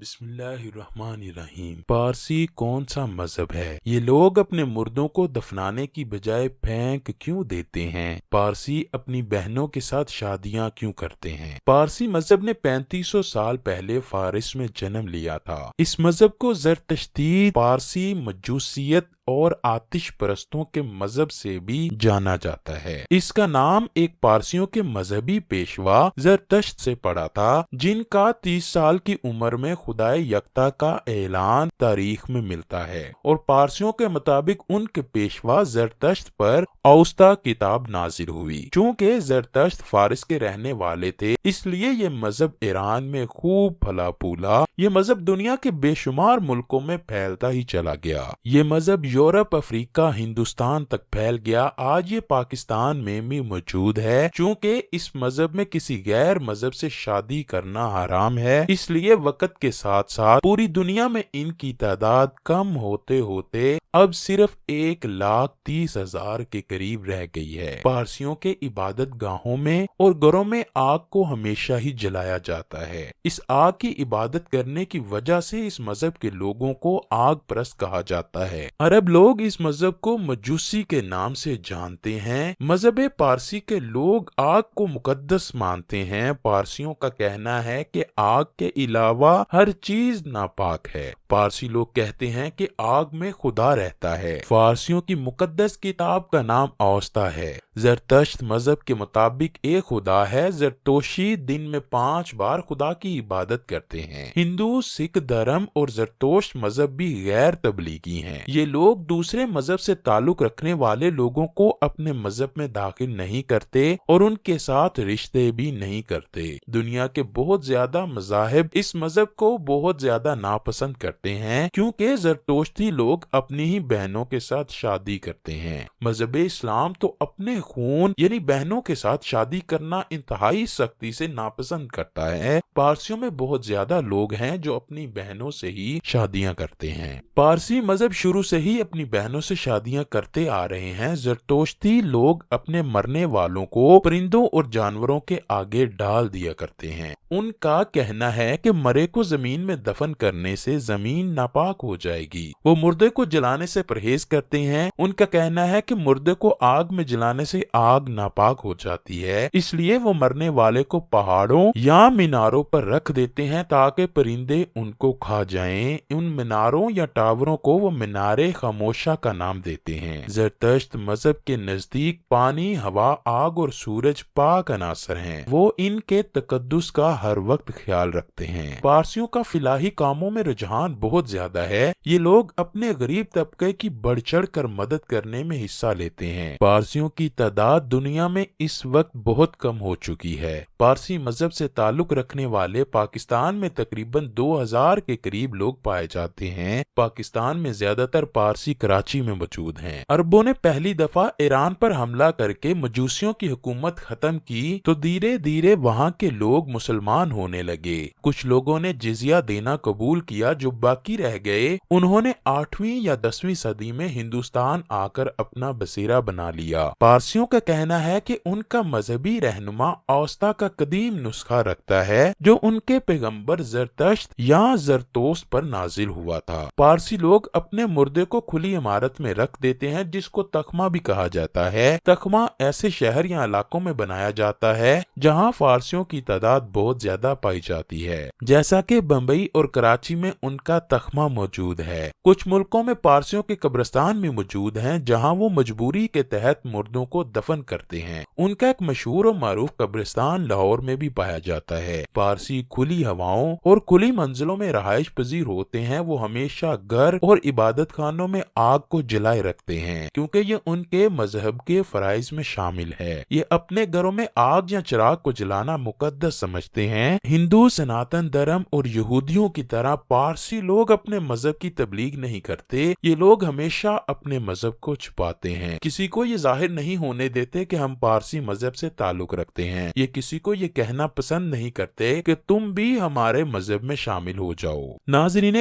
بسم اللہ الرحمن الرحیم۔ پارسی کون سا مذہب ہے؟ یہ لوگ اپنے مردوں کو دفنانے کی بجائے پھینک کیوں دیتے ہیں؟ پارسی اپنی بہنوں کے ساتھ شادیاں کیوں کرتے ہیں؟ پارسی مذہب نے 3500 سال پہلے فارس میں جنم لیا تھا۔ اس مذہب کو زرتشتی، پارسی مجوسیت اور آتش پرستوں کے مذہب سے بھی جانا جاتا ہے۔ اس کا نام ایک پارسیوں کے مذہبی پیشوا زرتشت سے پڑا تھا، جن کا 30 سال کی عمر میں خدائے یکتا کا اعلان تاریخ میں ملتا ہے، اور پارسیوں کے مطابق ان کے پیشوا زرتشت پر اوسطا کتاب نازل ہوئی۔ چونکہ زرتشت فارس کے رہنے والے تھے، اس لیے یہ مذہب ایران میں خوب پھلا پھولا۔ یہ مذہب دنیا کے بے شمار ملکوں میں پھیلتا ہی چلا گیا۔ یہ مذہب یورپ، افریقہ، ہندوستان تک پھیل گیا۔ آج یہ پاکستان میں بھی موجود ہے۔ چونکہ اس مذہب میں کسی غیر مذہب سے شادی کرنا حرام ہے، اس لیے وقت کے ساتھ ساتھ پوری دنیا میں ان کی تعداد کم ہوتے ہوتے اب صرف 1,30,000 کے قریب رہ گئی ہے۔ پارسیوں کے عبادت گاہوں میں اور گھروں میں آگ کو ہمیشہ ہی جلایا جاتا ہے۔ اس آگ کی عبادت کرنے کی وجہ سے اس مذہب کے لوگوں کو آگ پرست کہا جاتا ہے۔ عرب لوگ اس مذہب کو مجوسی کے نام سے جانتے ہیں۔ مذہب پارسی کے لوگ آگ کو مقدس مانتے ہیں۔ پارسیوں کا کہنا ہے کہ آگ کے علاوہ ہر چیز ناپاک ہے۔ پارسی لوگ کہتے ہیں کہ آگ میں خدا رہتا ہے۔ فارسیوں کی مقدس کتاب کا نام اوسطا ہے۔ زرتشت مذہب کے مطابق ایک خدا ہے۔ زرتوشی دن میں 5 بار خدا کی عبادت کرتے ہیں۔ ہندو، سکھ دھرم اور زرتوش مذہب بھی غیر تبلیغی ہیں۔ یہ لوگ دوسرے مذہب سے تعلق رکھنے والے لوگوں کو اپنے مذہب میں داخل نہیں کرتے اور ان کے ساتھ رشتے بھی نہیں کرتے۔ دنیا کے بہت زیادہ مذاہب اس مذہب کو بہت زیادہ ناپسند کرتے ہیں، کیونکہ زرتشتی لوگ اپنی ہی بہنوں کے ساتھ شادی کرتے ہیں۔ مذہب اسلام تو اپنے خون یعنی بہنوں کے ساتھ شادی کرنا انتہائی سختی سے ناپسند کرتا ہے۔ پارسیوں میں بہت زیادہ لوگ ہیں جو اپنی بہنوں سے ہی شادیاں کرتے ہیں۔ پارسی مذہب شروع سے ہی اپنی بہنوں سے شادیاں کرتے آ رہے ہیں۔ زرتشتی لوگ اپنے مرنے والوں کو پرندوں اور جانوروں کے آگے ڈال دیا کرتے ہیں۔ ان کا کہنا ہے کہ مرے کو زمین میں دفن کرنے سے زمین ناپاک ہو جائے گی۔ وہ مردے کو جلانے سے پرہیز کرتے ہیں۔ ان کا کہنا ہے کہ مردے کو آگ میں جلانے سے آگ ناپاک ہو جاتی ہے، اس لیے وہ مرنے والے کو پہاڑوں یا میناروں پر رکھ دیتے ہیں تاکہ پرندے ان کو کھا جائیں۔ ان میناروں یا ٹاوروں کو وہ مینارے خاموشہ کا نام دیتے ہیں۔ زرتشت مذہب کے نزدیک پانی، ہوا، آگ اور سورج پاک عناصر ہیں۔ وہ ان کے تقدس کا ہر وقت خیال رکھتے ہیں۔ پارسیوں کا فلاحی کاموں میں رجحان بہت زیادہ ہے۔ یہ لوگ اپنے غریب طبقے کی بڑھ چڑھ کر مدد کرنے میں حصہ لیتے ہیں۔ پارسیوں کی تعداد دنیا میں اس وقت بہت کم ہو چکی ہے۔ پارسی مذہب سے تعلق رکھنے والے پاکستان میں تقریباً 2000 کے قریب لوگ پائے جاتے ہیں۔ پاکستان میں زیادہ تر پارسی کراچی میں موجود ہیں۔ عربوں نے پہلی دفعہ ایران پر حملہ کر کے مجوسیوں کی حکومت ختم کی تو دھیرے دھیرے وہاں کے لوگ مسلمان ہونے لگے۔ کچھ لوگوں نے جزیہ دینا قبول کیا، جو باقی رہ گئے انہوں نے 8ویں یا 10ویں صدی میں ہندوستان آ کر اپنا بسیرا بنا لیا۔ پارسیوں کا کہنا ہے کہ ان کا مذہبی رہنما اوسطا کا قدیم نسخہ رکھتا ہے جو ان کے پیغمبر زرتشت یا زرتوس پر نازل ہوا تھا۔ پارسی لوگ اپنے مردے کو کھلی عمارت میں رکھ دیتے ہیں، جس کو تخمہ بھی کہا جاتا ہے۔ تخمہ ایسے شہر یا علاقوں میں بنایا جاتا ہے جہاں فارسیوں کی تعداد بہت زیادہ پائی جاتی ہے، جیسا کہ بمبئی اور کراچی میں ان کا تخمہ موجود ہے۔ کچھ ملکوں میں پارسیوں کے قبرستان بھی موجود ہیں جہاں وہ مجبوری کے تحت مردوں کو دفن کرتے ہیں۔ ان کا ایک مشہور اور معروف قبرستان لاہور میں بھی پایا جاتا ہے۔ پارسی کھلی ہواؤں اور کھلی منزلوں میں رہائش پذیر ہوتے ہیں۔ وہ ہمیشہ گھر اور عبادت خانوں میں آگ کو جلائے رکھتے ہیں، کیونکہ یہ ان کے مذہب کے فرائض میں شامل ہے۔ یہ اپنے گھروں میں آگ یا چراغ کو جلانا مقدس سمجھتے ہیں۔ ہندو، سناتن دھرم اور یہودیوں کی طرح پارسی لوگ اپنے مذہب کی تبلیغ نہیں کرتے۔ یہ لوگ ہمیشہ اپنے مذہب کو چھپاتے ہیں۔ کسی کو یہ ظاہر نہیں ہونے دیتے کہ ہم پارسی مذہب سے تعلق رکھتے ہیں۔ یہ کسی کو یہ کہنا پسند نہیں کرتے کہ تم بھی ہمارے مذہب میں شامل ہو جاؤ۔ ناظرین